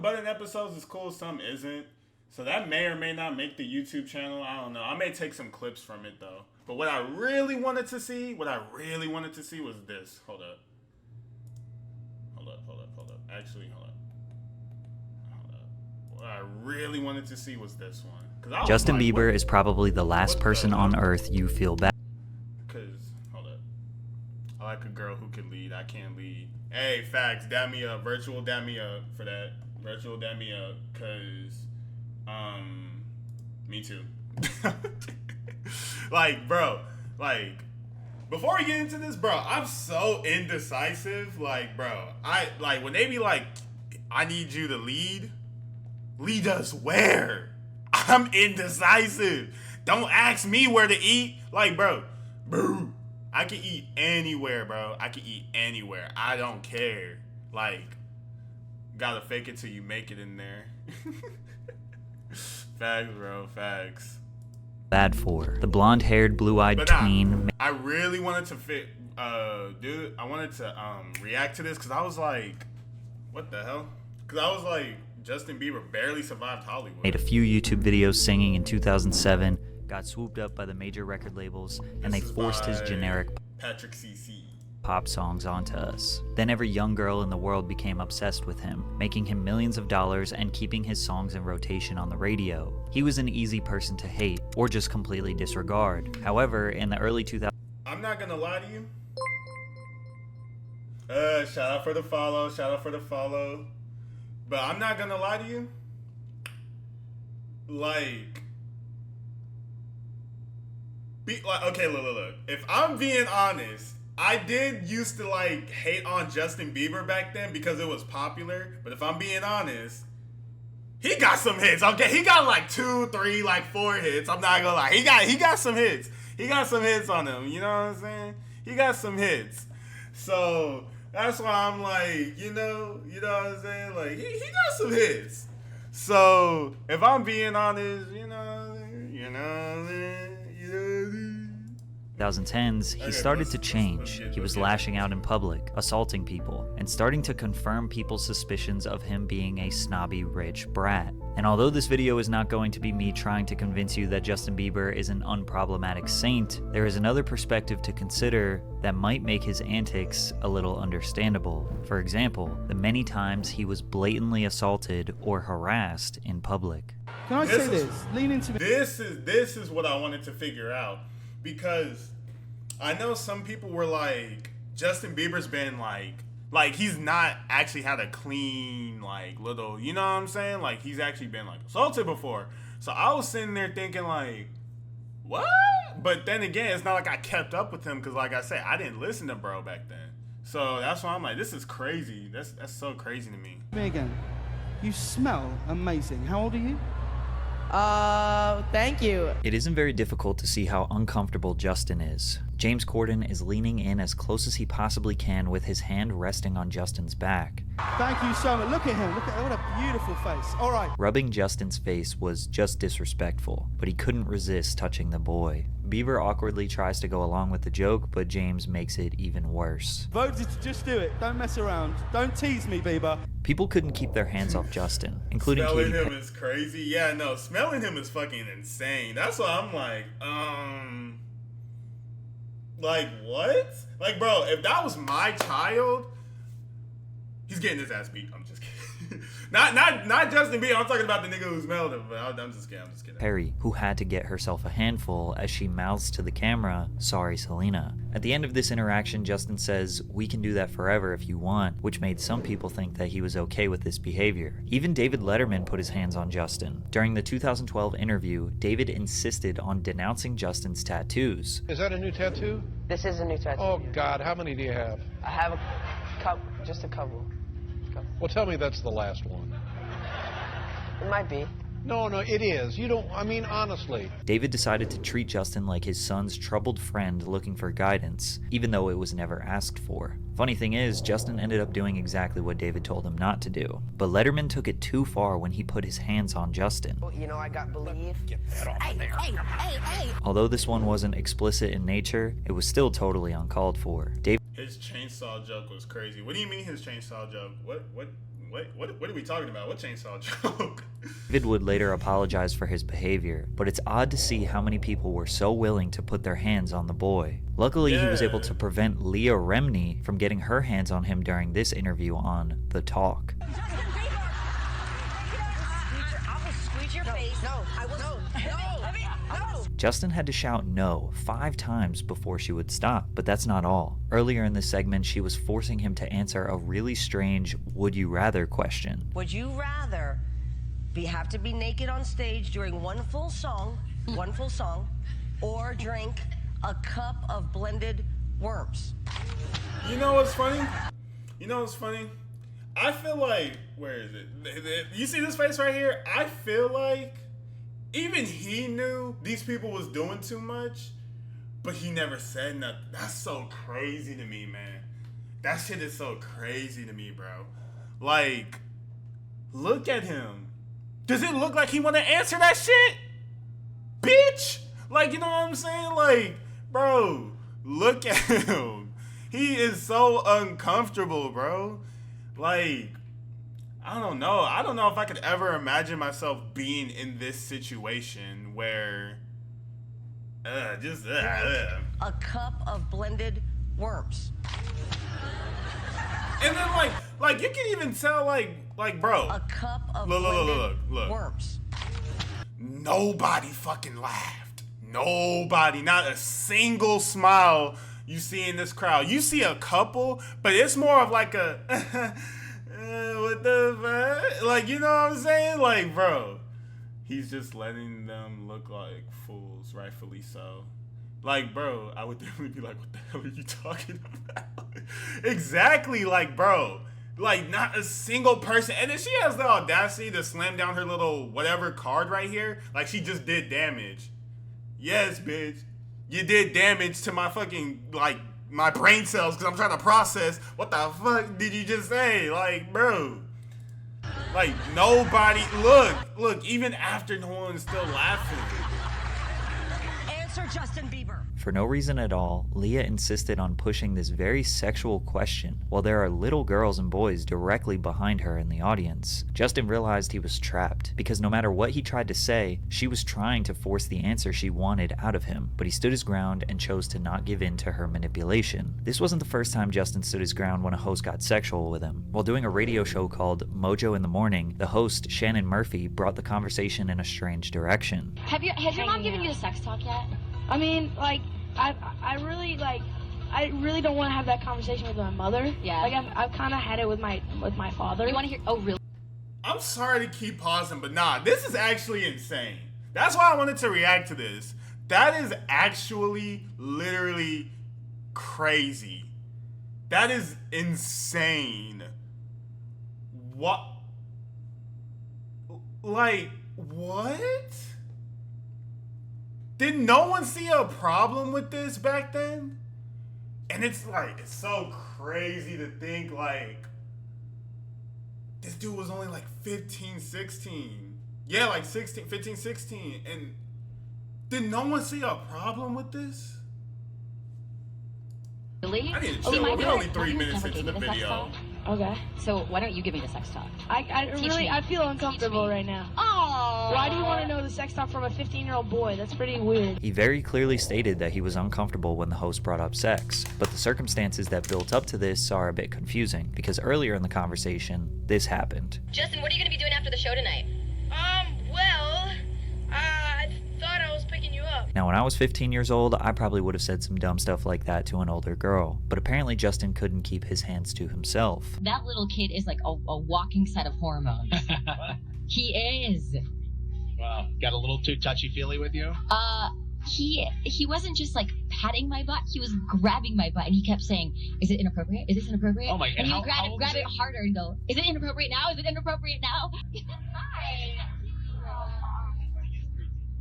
Button episodes is cool, some isn't. So that may or may not make the YouTube channel. I don't know. I may take some clips from it though. But what I really wanted to see was this. Hold up. Actually, hold up. What I really wanted to see was this one. Justin Bieber is probably the last person on earth you feel bad. Cause hold up. I like a girl who can lead. I can't lead. Hey, facts. Dab me up. Virtual dab me up for that. Virtual dab me up. Cause me too. Like, bro, like, before we get into this, bro, I'm so indecisive. Like, bro, when they be like, I need you to lead us where? I'm indecisive. Don't ask me where to eat. Like, bro, I can eat anywhere, bro. I can eat anywhere. I don't care. Like, gotta fake it till you make it in there. Facts, bro, facts. Bad for the blonde-haired, blue-eyed tween. I really wanted to I wanted to react to this because I was like, what the hell? Because I was like, Justin Bieber barely survived Hollywood. Made a few YouTube videos singing in 2007, got swooped up by the major record labels, and they forced his generic Patrick CC pop songs onto us. Then every young girl in the world became obsessed with him, making him millions of dollars and keeping his songs in rotation on the radio. He was an easy person to hate, or just completely disregard. However, in the early 2000s... I'm not gonna lie to you. Shout out for the follow. But I'm not gonna lie to you. Like, okay, look. If I'm being honest, I did used to like hate on Justin Bieber back then because it was popular. But if I'm being honest, he got some hits. Okay, he got like 2, 3, like 4 hits. I'm not gonna lie. He got some hits. He got some hits on him. You know what I'm saying? He got some hits. So that's why I'm like, you know what I'm saying? Like he got some hits. So if I'm being honest, you know what I'm saying? 2010s, he started to change. He was lashing out in public, assaulting people, and starting to confirm people's suspicions of him being a snobby rich brat. And although this video is not going to be me trying to convince you that Justin Bieber is an unproblematic saint, there is another perspective to consider that might make his antics a little understandable. For example, the many times he was blatantly assaulted or harassed in public. Can I say this? Lean into me. This is what I wanted to figure out. Because I know some people were like, Justin Bieber's been like he's not actually had a clean, like, little, you know what I'm saying? Like, he's actually been, like, assaulted before. So I was sitting there thinking, like, what? But then again, it's not like I kept up with him because, like I said, I didn't listen to bro back then. So that's why I'm like, this is crazy. That's so crazy to me. Megan, you smell amazing. How old are you? Thank you. It isn't very difficult to see how uncomfortable Justin is. James Corden is leaning in as close as he possibly can with his hand resting on Justin's back. Thank you so much. Look at him. Look at what a beautiful face. All right. Rubbing Justin's face was just disrespectful, but he couldn't resist touching the boy. Bieber awkwardly tries to go along with the joke, but James makes it even worse. Voted to just do it. Don't mess around. Don't tease me, Bieber. People couldn't keep their hands off Justin, including Smelling him is crazy. Yeah, no, smelling him is fucking insane. That's why I'm like, what? Like, bro, if that was my child, he's getting his ass beat. I'm just kidding. Not Justin Bieber. I'm talking about the nigga who smelled him. But I'm just kidding. Perry, who had to get herself a handful as she mouths to the camera, "Sorry, Selena." At the end of this interaction, Justin says, "We can do that forever if you want," which made some people think that he was okay with this behavior. Even David Letterman put his hands on Justin. During the 2012 interview, David insisted on denouncing Justin's tattoos. Is that a new tattoo? This is a new tattoo. Oh, God, how many do you have? I have a couple, just a couple. Well, tell me that's the last one. It might be. No, it is. You don't, I mean, honestly. David decided to treat Justin like his son's troubled friend looking for guidance, even though it was never asked for. Funny thing is, Justin ended up doing exactly what David told him not to do. But Letterman took it too far when he put his hands on Justin. You know, I got believe. Get that off of there. Hey. Although this one wasn't explicit in nature, it was still totally uncalled for. His chainsaw joke was crazy. What do you mean his chainsaw joke? What What are we talking about? What chainsaw joke? David would later apologize for his behavior, but it's odd to see how many people were so willing to put their hands on the boy. Luckily, he was able to prevent Leah Remini from getting her hands on him during this interview on The Talk. Justin had to shout no 5 times before she would stop, but that's not all. Earlier in this segment, she was forcing him to answer a really strange would you rather question. Would you rather have to be naked on stage during one full song, or drink a cup of blended worms? You know what's funny? I feel like, where is it? You see this face right here? I feel like even he knew these people was doing too much, but he never said nothing. That's so crazy to me, man. That shit is so crazy to me, bro. Like, look at him. Does it look like he want to answer that shit? Bitch! Like, you know what I'm saying? Like, bro, look at him. He is so uncomfortable, bro. Like, I don't know. I don't know if I could ever imagine myself being in this situation where A cup of blended worms. And then like you can even tell like bro. A cup of blended look. worms. Nobody fucking laughed. Nobody, not a single smile you see in this crowd. You see a couple, but it's more of like a what the fuck? Like, you know what I'm saying? Like, bro, he's just letting them look like fools, rightfully so. Like, bro, I would definitely be like, what the hell are you talking about? Exactly, like, bro. Like, not a single person. And then she has the audacity to slam down her little whatever card right here. Like, she just did damage. Yes, bitch. You did damage to my fucking, like, my brain cells because I'm trying to process what the fuck did you just say? Like, bro. Like, nobody, look, even after no one's still laughing. Answer Justin Bieber. For no reason at all, Leah insisted on pushing this very sexual question while there are little girls and boys directly behind her in the audience. Justin realized he was trapped because no matter what he tried to say, she was trying to force the answer she wanted out of him, but he stood his ground and chose to not give in to her manipulation. This wasn't the first time Justin stood his ground when a host got sexual with him. While doing a radio show called Mojo in the Morning, the host, Shannon Murphy, brought the conversation in a strange direction. Has your mom given you the sex talk yet? I mean, like, I really don't want to have that conversation with my mother. Yeah. Like, I've kind of had it with my father. You want to hear? Oh, really? I'm sorry to keep pausing, but nah, this is actually insane. That's why I wanted to react to this. That is actually literally crazy. That is insane. What? Like, what? Did no one see a problem with this back then? And it's like, it's so crazy to think like, this dude was only like 15, 16. Yeah, like 16, 15, 16. And did no one see a problem with this? Really? I need to chill. We're only 3 minutes into the video. Okay. So why don't you give me the sex talk? I feel uncomfortable right now. Oh. Why do you want to know the sex talk from a 15-year-old boy? That's pretty weird. He very clearly stated that he was uncomfortable when the host brought up sex, but the circumstances that built up to this are a bit confusing, because earlier in the conversation, this happened. Justin, what are you going to be doing after the show tonight? I thought I was picking you up. Now, when I was 15 years old, I probably would have said some dumb stuff like that to an older girl, but apparently Justin couldn't keep his hands to himself. That little kid is like a walking set of hormones. He is. Wow, got a little too touchy-feely with you? He wasn't just like patting my butt, he was grabbing my butt and he kept saying, is it inappropriate? Is this inappropriate? Oh my God. And he would grab it harder and go, is it inappropriate now? Is it inappropriate now? Hi.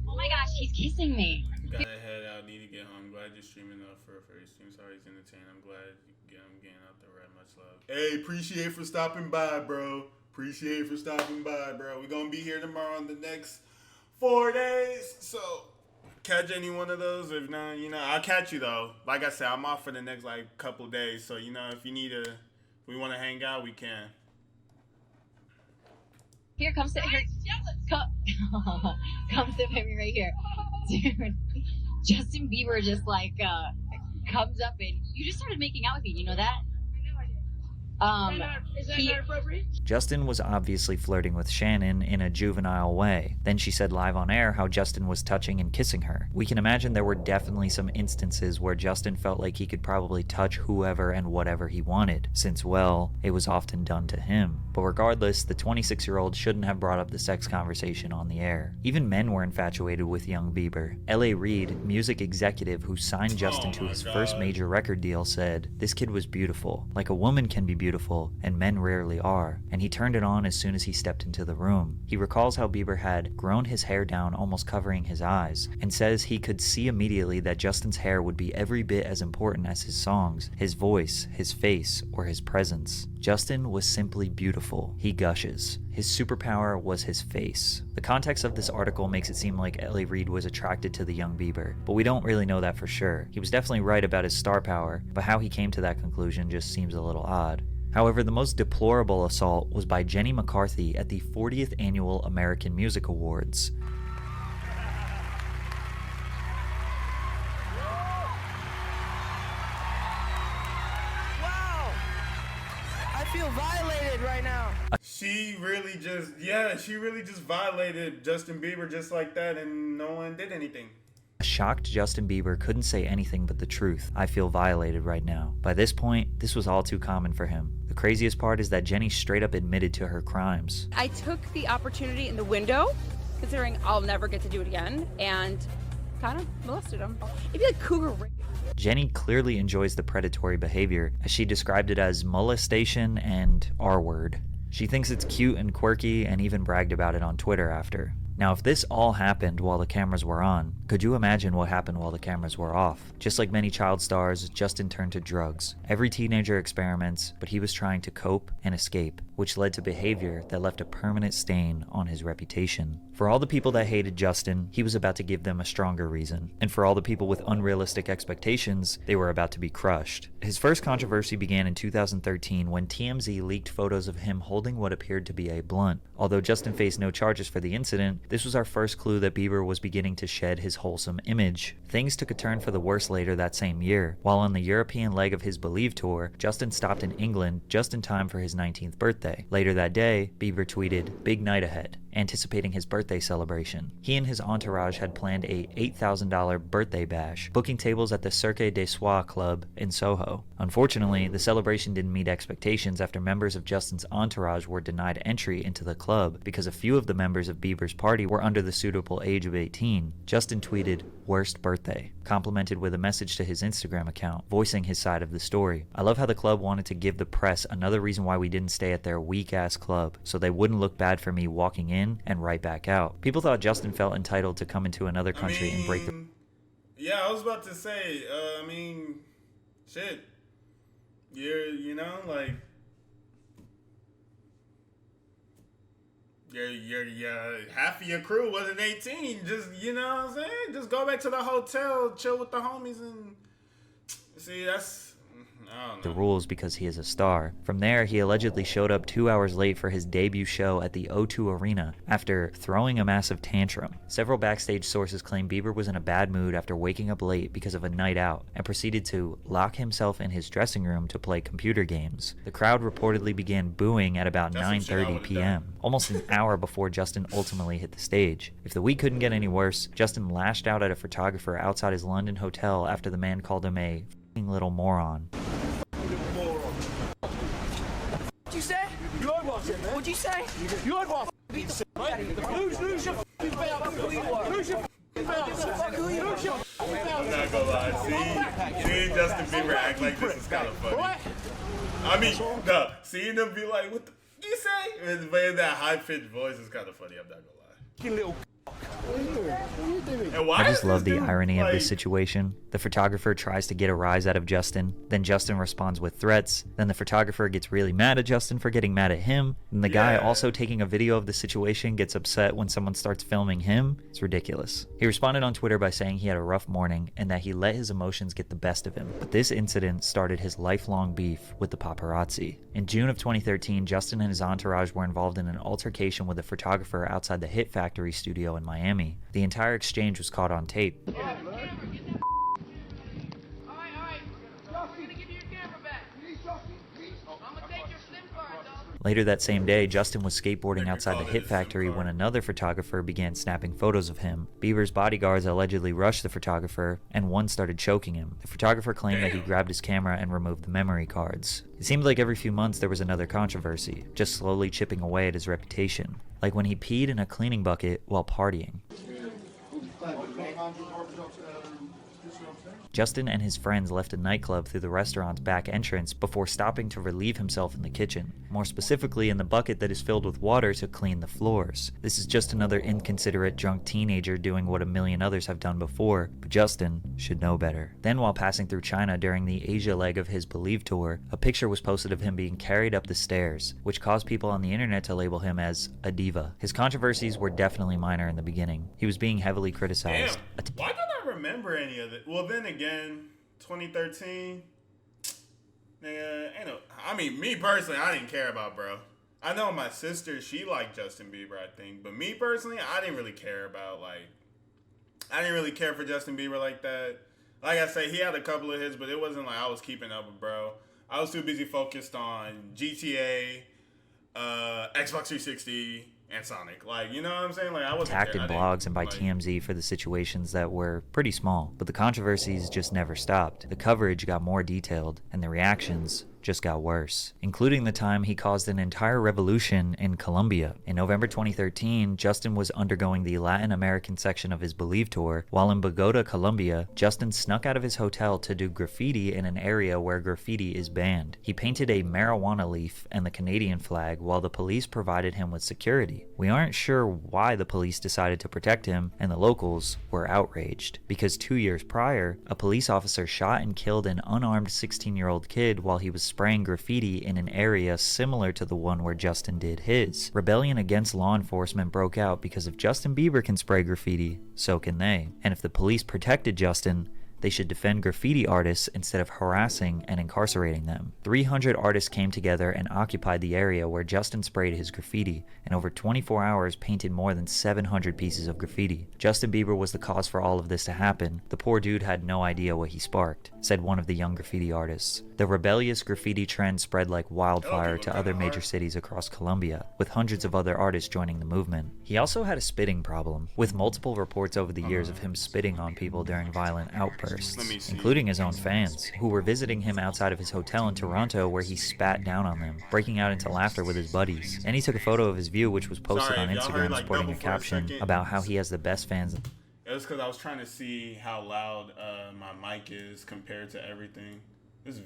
Oh my gosh, he's kissing me. Gotta head out, need to get home. Glad you're streaming up for a first stream. Sorry he's entertained. I'm glad I'm getting out the red. Much love. Hey, appreciate for stopping by, bro. Appreciate for stopping by, bro. We're gonna be here tomorrow on the next 4 days. So catch any one of those. If not, I'll catch you though. Like I said, I'm off for the next couple days. So if you need if we wanna hang out, we can. Here, come sit here. Come sit by me right here. Dude, Justin Bieber just like comes up and you just started making out with me. You know that? Is that not appropriate? Justin was obviously flirting with Shannon in a juvenile way. Then she said live on air how Justin was touching and kissing her. We can imagine there were definitely some instances where Justin felt like he could probably touch whoever and whatever he wanted, since, well, it was often done to him. But regardless, the 26-year-old shouldn't have brought up the sex conversation on the air. Even men were infatuated with young Bieber. L.A. Reid, music executive who signed Justin to his first major record deal, said, "This kid was beautiful, like a woman can be beautiful, and men rarely are, and he turned it on as soon as he stepped into the room." He recalls how Bieber had grown his hair down, almost covering his eyes, and says he could see immediately that Justin's hair would be every bit as important as his songs, his voice, his face, or his presence. Justin was simply beautiful, he gushes. His superpower was his face. The context of this article makes it seem like L.A. Reid was attracted to the young Bieber, but we don't really know that for sure. He was definitely right about his star power, but how he came to that conclusion just seems a little odd. However, the most deplorable assault was by Jenny McCarthy at the 40th Annual American Music Awards. Wow! I feel violated right now. She really just violated Justin Bieber just like that, and no one did anything. A shocked Justin Bieber couldn't say anything but the truth. "I feel violated right now." By this point, this was all too common for him. The craziest part is that Jenny straight up admitted to her crimes. I took the opportunity in the window, considering I'll never get to do it again, and kind of molested him. It'd be like cougar rape. Jenny clearly enjoys the predatory behavior, as she described it as molestation and R-word. She thinks it's cute and quirky, and even bragged about it on Twitter after. Now, if this all happened while the cameras were on, could you imagine what happened while the cameras were off? Just like many child stars, Justin turned to drugs. Every teenager experiments, but he was trying to cope and escape, which led to behavior that left a permanent stain on his reputation. For all the people that hated Justin, he was about to give them a stronger reason. And for all the people with unrealistic expectations, they were about to be crushed. His first controversy began in 2013 when TMZ leaked photos of him holding what appeared to be a blunt. Although Justin faced no charges for the incident, this was our first clue that Bieber was beginning to shed his wholesome image. Things took a turn for the worse later that same year. While on the European leg of his Believe tour, Justin stopped in England just in time for his 19th birthday. Later that day, Bieber tweeted, "Big night ahead," anticipating his birthday celebration. He and his entourage had planned a $8,000 birthday bash, booking tables at the Cirque des Soirs Club in Soho. Unfortunately, the celebration didn't meet expectations after members of Justin's entourage were denied entry into the club because a few of the members of Bieber's party were under the suitable age of 18. Justin tweeted, "Worst birthday," complimented with a message to his Instagram account, voicing his side of the story. "I love how the club wanted to give the press another reason why we didn't stay at their weak-ass club, so they wouldn't look bad for me walking in and right back out." People thought Justin felt entitled to come into another country and break the... Yeah, I was about to say, shit. Half of your crew wasn't 18. Just, you know what I'm saying? Just go back to the hotel, chill with the homies, and see, that's... I don't know. the rules because he is a star. From there, he allegedly showed up 2 hours late for his debut show at the O2 Arena after throwing a massive tantrum. Several backstage sources claim Bieber was in a bad mood after waking up late because of a night out and proceeded to lock himself in his dressing room to play computer games. The crowd reportedly began booing at about 9:30 p.m., almost an hour before Justin ultimately hit the stage. If the week couldn't get any worse, Justin lashed out at a photographer outside his London hotel after the man called him a f***ing little moron. What'd you say? You heard what I said, man. What'd you say? You heard what I said, mate. Lose your f***ing belt. Who you are. Lose your f***ing belt. Who you are. I'm not gonna lie. Seeing Justin Bieber act like this is kind of funny. I mean, no, seeing him be like, what the you say? But in that high-pitched voice is kind of funny, I'm not gonna lie. You little And why I just is love this the dude, irony of this like- situation. The photographer tries to get a rise out of Justin, then Justin responds with threats, then the photographer gets really mad at Justin for getting mad at him, and the guy also taking a video of the situation gets upset when someone starts filming him. It's ridiculous. He responded on Twitter by saying he had a rough morning and that he let his emotions get the best of him. But this incident started his lifelong beef with the paparazzi. In June of 2013, Justin and his entourage were involved in an altercation with a photographer outside the Hit Factory studio in Miami. The entire exchange was caught on tape. Later that same day, Justin was skateboarding outside the Hit Factory when another photographer began snapping photos of him. Bieber's bodyguards allegedly rushed the photographer, and one started choking him. The photographer claimed that he grabbed his camera and removed the memory cards. It seemed like every few months there was another controversy, just slowly chipping away at his reputation. Like when he peed in a cleaning bucket while partying. Justin and his friends left a nightclub through the restaurant's back entrance before stopping to relieve himself in the kitchen, more specifically in the bucket that is filled with water to clean the floors. This is just another inconsiderate drunk teenager doing what a million others have done before, but Justin should know better. Then while passing through China during the Asia leg of his Believe tour, a picture was posted of him being carried up the stairs, which caused people on the internet to label him as a diva. His controversies were definitely minor in the beginning. He was being heavily criticized. Damn. Why don't I remember any of it? Well, then again, 2013, nigga, ain't no. I mean, me personally, I didn't care about, bro. I know my sister, she liked Justin Bieber, I think, but me personally, I didn't really care about, like, I didn't really care for Justin Bieber like that. Like I say, he had a couple of hits, but it wasn't like I was keeping up with, bro. I was too busy focused on GTA, Xbox 360, and Sonic. Like, you know what I'm saying? Like, I wasn't attacked in blogs and by TMZ for the situations that were pretty small, but the controversies just never stopped. The coverage got more detailed, and the reactions just got worse, including the time he caused an entire revolution in Colombia. In November 2013, Justin was undergoing the Latin American section of his Believe tour. While in Bogota, Colombia, Justin snuck out of his hotel to do graffiti in an area where graffiti is banned. He painted a marijuana leaf and the Canadian flag while the police provided him with security. We aren't sure why the police decided to protect him, and the locals were outraged, because 2 years prior, a police officer shot and killed an unarmed 16-year-old kid while he was spraying graffiti in an area similar to the one where Justin did his. Rebellion against law enforcement broke out because if Justin Bieber can spray graffiti, so can they. And if the police protected Justin, they should defend graffiti artists instead of harassing and incarcerating them. 300 artists came together and occupied the area where Justin sprayed his graffiti, and over 24 hours painted more than 700 pieces of graffiti. Justin Bieber was the cause for all of this to happen. The poor dude had no idea what he sparked, said one of the young graffiti artists. The rebellious graffiti trend spread like wildfire to other major cities across Colombia, with hundreds of other artists joining the movement. He also had a spitting problem, with multiple reports over the years of him spitting on people during violent outbursts, including his own fans, who were visiting him outside of his hotel in Toronto where he spat down on them, breaking out into laughter with his buddies. And he took a photo of his view, which was posted on Instagram, sporting a caption about how he has the best fans. It was because I was trying to see how loud my mic is compared to everything. This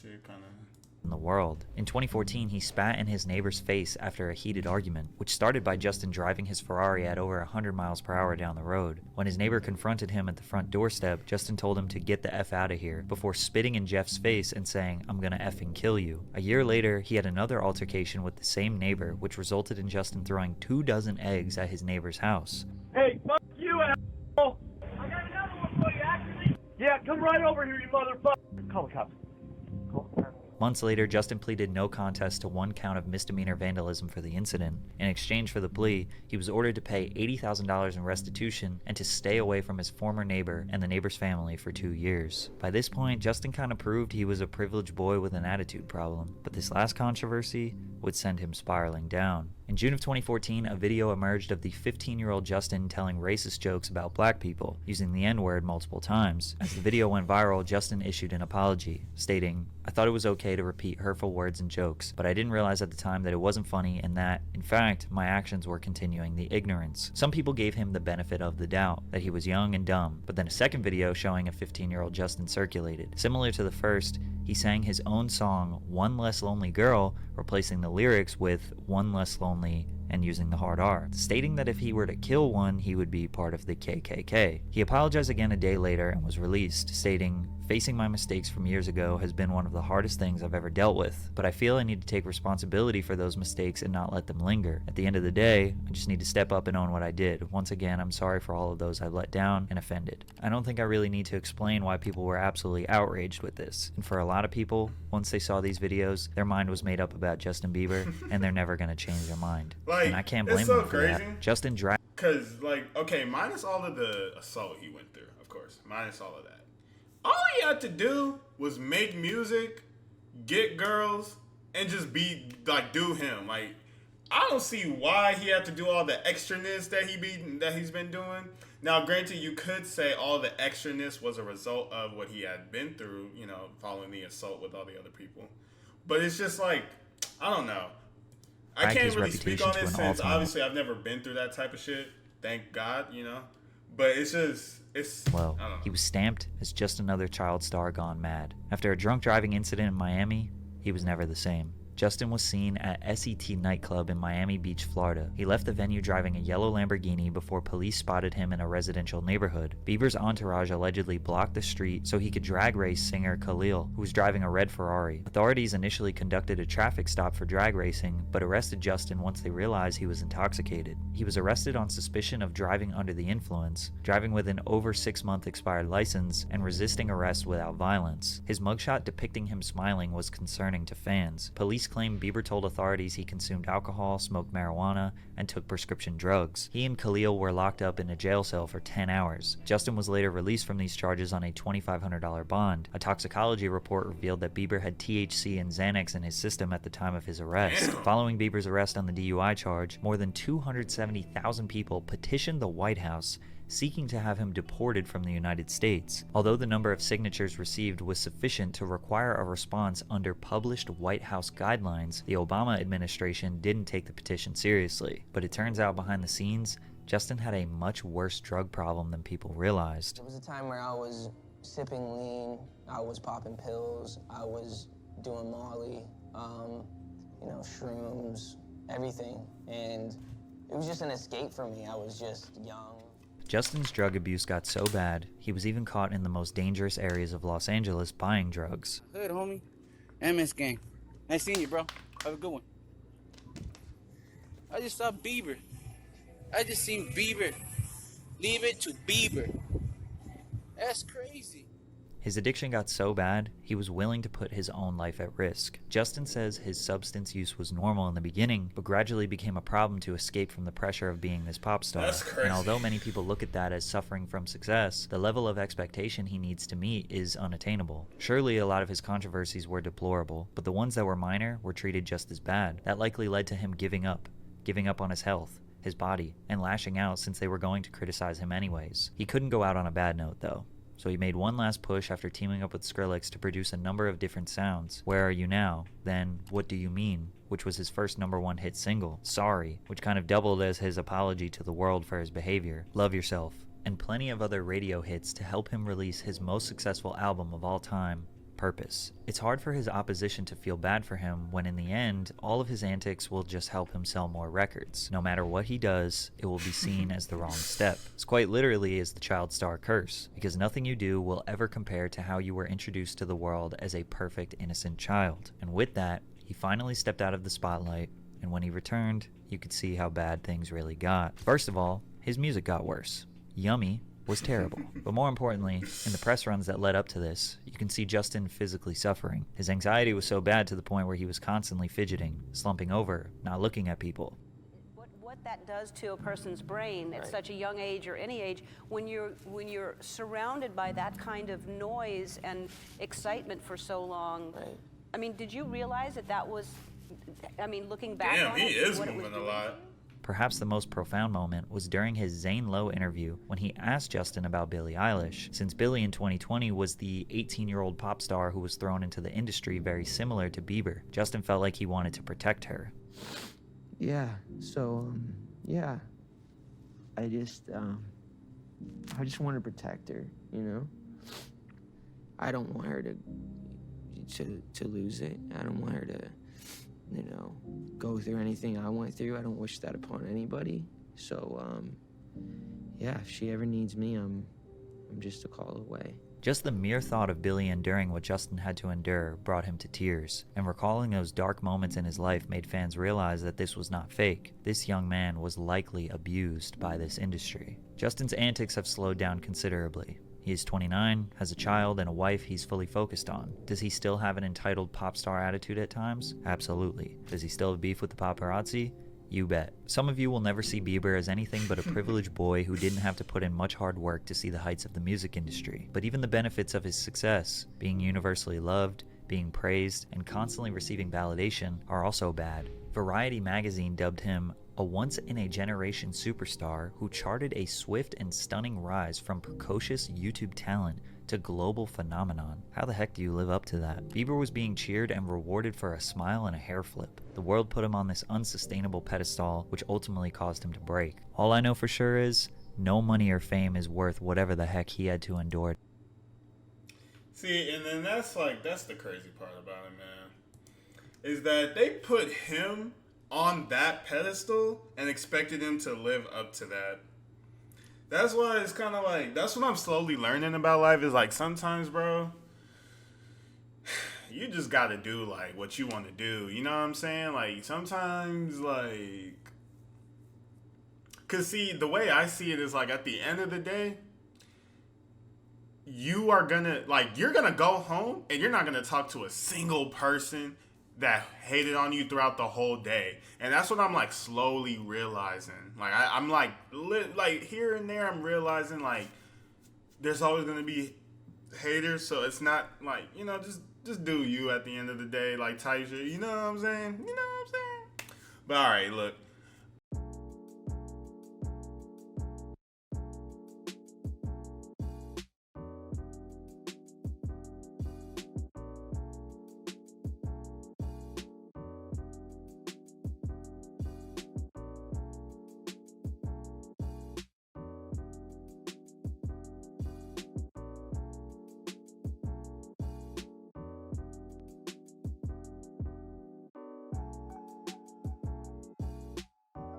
shit kind of... in the world. In 2014, he spat in his neighbor's face after a heated argument, which started by Justin driving his Ferrari at over 100 miles per hour down the road. When his neighbor confronted him at the front doorstep, Justin told him to get the F out of here, before spitting in Jeff's face and saying, "I'm gonna effing kill you." A year later, he had another altercation with the same neighbor, which resulted in Justin throwing 24 eggs at his neighbor's house. Hey, fuck you, asshole! I got another one for you, actually! Yeah, come right over here, you motherfucker! Call the cops. Months later, Justin pleaded no contest to 1 count of misdemeanor vandalism for the incident. In exchange for the plea, he was ordered to pay $80,000 in restitution and to stay away from his former neighbor and the neighbor's family for 2 years. By this point, Justin kind of proved he was a privileged boy with an attitude problem, but this last controversy would send him spiraling down. In June of 2014, a video emerged of the 15-year-old Justin telling racist jokes about black people, using the N-word multiple times. As the video went viral, Justin issued an apology, stating, "I thought it was okay to repeat hurtful words and jokes, but I didn't realize at the time that it wasn't funny and that, in fact, my actions were continuing the ignorance." Some people gave him the benefit of the doubt, that he was young and dumb, but then a second video showing a 15-year-old Justin circulated. Similar to the first, he sang his own song, "One Less Lonely Girl," replacing the lyrics with "One Less Lonely and using the hard R, stating that if he were to kill one, he would be part of the KKK. He apologized again a day later and was released, stating, "Facing my mistakes from years ago has been one of the hardest things I've ever dealt with, but I feel I need to take responsibility for those mistakes and not let them linger. At the end of the day, I just need to step up and own what I did. Once again, I'm sorry for all of those I've let down and offended." I don't think I really need to explain why people were absolutely outraged with this. And for a lot of people, once they saw these videos, their mind was made up about Justin Bieber, and they're never going to change their mind. Like, and I can't blame it's so them for crazy. that. Justin dragged. Because, like, okay, minus all of the assault he went through, of course. Minus all of that. All he had to do was make music, get girls, and just be, like, do him. Like, I don't see why he had to do all the extraness that he's been doing. Now, granted, you could say all the extraness was a result of what he had been through, you know, following the assault with all the other people. But it's just like, I don't know. I can't really speak on it since obviously I've never been through that type of shit. Thank God, you know. But it's just, well, he was stamped as just another child star gone mad. After a drunk driving incident in Miami, he was never the same. Justin was seen at SET nightclub in Miami Beach, Florida. He left the venue driving a yellow Lamborghini before police spotted him in a residential neighborhood. Bieber's entourage allegedly blocked the street so he could drag race singer Khalil, who was driving a red Ferrari. Authorities initially conducted a traffic stop for drag racing, but arrested Justin once they realized he was intoxicated. He was arrested on suspicion of driving under the influence, driving with an over 6-month expired license, and resisting arrest without violence. His mugshot depicting him smiling was concerning to fans. Police claimed Bieber told authorities he consumed alcohol, smoked marijuana, and took prescription drugs. He and Khalil were locked up in a jail cell for 10 hours. Justin was later released from these charges on a $2,500 bond. A toxicology report revealed that Bieber had THC and Xanax in his system at the time of his arrest. Following Bieber's arrest on the DUI charge, more than 270,000 people petitioned the White House seeking to have him deported from the United States. Although the number of signatures received was sufficient to require a response under published White House guidelines, the Obama administration didn't take the petition seriously. But it turns out behind the scenes, Justin had a much worse drug problem than people realized. There was a time where I was sipping lean, I was popping pills, I was doing Molly, you know, shrooms, everything. And it was just an escape for me. I was just young. Justin's drug abuse got so bad, he was even caught in the most dangerous areas of Los Angeles buying drugs. Good, homie. MS gang. Nice seeing you, bro. Have a good one. I just saw Bieber. I just seen Bieber. Leave it to Bieber. That's crazy. His addiction got so bad, he was willing to put his own life at risk. Justin says his substance use was normal in the beginning, but gradually became a problem to escape from the pressure of being this pop star. That's crazy. And although many people look at that as suffering from success, the level of expectation he needs to meet is unattainable. Surely a lot of his controversies were deplorable, but the ones that were minor were treated just as bad. That likely led to him giving up on his health, his body, and lashing out since they were going to criticize him anyways. He couldn't go out on a bad note though. So he made one last push after teaming up with Skrillex to produce a number of different sounds. Where Are You Now? Then What Do You Mean? Which was his first #1 hit single. Sorry, which kind of doubled as his apology to the world for his behavior. Love Yourself. And plenty of other radio hits to help him release his most successful album of all time, Purpose. It's hard for his opposition to feel bad for him when in the end, all of his antics will just help him sell more records. No matter what he does, it will be seen as the wrong step. It's quite literally is the child star curse, because nothing you do will ever compare to how you were introduced to the world as a perfect, innocent child. And with that, he finally stepped out of the spotlight, and when he returned, you could see how bad things really got. First of all, his music got worse. Yummy was terrible. But more importantly, in the press runs that led up to this, you can see Justin physically suffering. His anxiety was so bad to the point where he was constantly fidgeting, slumping over, not looking at people. What that does to a person's brain at such a young age or any age, when you're surrounded by that kind of noise and excitement for so long. I mean, did you realize that was, I mean, looking back on he it, is what it was moving a doing? lot. Perhaps the most profound moment was during his Zane Lowe interview when he asked Justin about Billie Eilish, since Billie in 2020 was the 18-year-old pop star who was thrown into the industry very similar to Bieber. Justin felt like he wanted to protect her. Yeah, so, yeah. I just want to protect her, you know? I don't want her to lose it. I don't want her to you know, go through anything I went through. I don't wish that upon anybody. So, yeah, if she ever needs me, I'm just a call away. Just the mere thought of Billy enduring what Justin had to endure brought him to tears, and recalling those dark moments in his life made fans realize that this was not fake. This young man was likely abused by this industry. Justin's antics have slowed down considerably. He is 29, has a child and a wife he's fully focused on. Does he still have an entitled pop star attitude at times? Absolutely. Does he still have beef with the paparazzi? You bet. Some of you will never see Bieber as anything but a privileged boy who didn't have to put in much hard work to see the heights of the music industry. But even the benefits of his success, being universally loved, being praised, and constantly receiving validation, are also bad. Variety magazine dubbed him a once-in-a-generation superstar who charted a swift and stunning rise from precocious YouTube talent to global phenomenon. How the heck do you live up to that? Bieber was being cheered and rewarded for a smile and a hair flip. The world put him on this unsustainable pedestal, which ultimately caused him to break. All I know for sure is, no money or fame is worth whatever the heck he had to endure. See, and then that's the crazy part about it, man. Is that they put him on that pedestal and expected him to live up to that. That's why it's kind of like, that's what I'm slowly learning about life, is like, sometimes, bro, you just gotta do like what you want to do. You know what I'm saying? Like, sometimes, like, cause see, the way I see it is like, at the end of the day, you're gonna go home and you're not gonna talk to a single person that hated on you throughout the whole day. And that's what I'm like slowly realizing. Like, I'm like here and there, I'm realizing like there's always gonna be haters, so it's not like, you know, just do you at the end of the day, like, type shit. You know what I'm saying? But all right, look,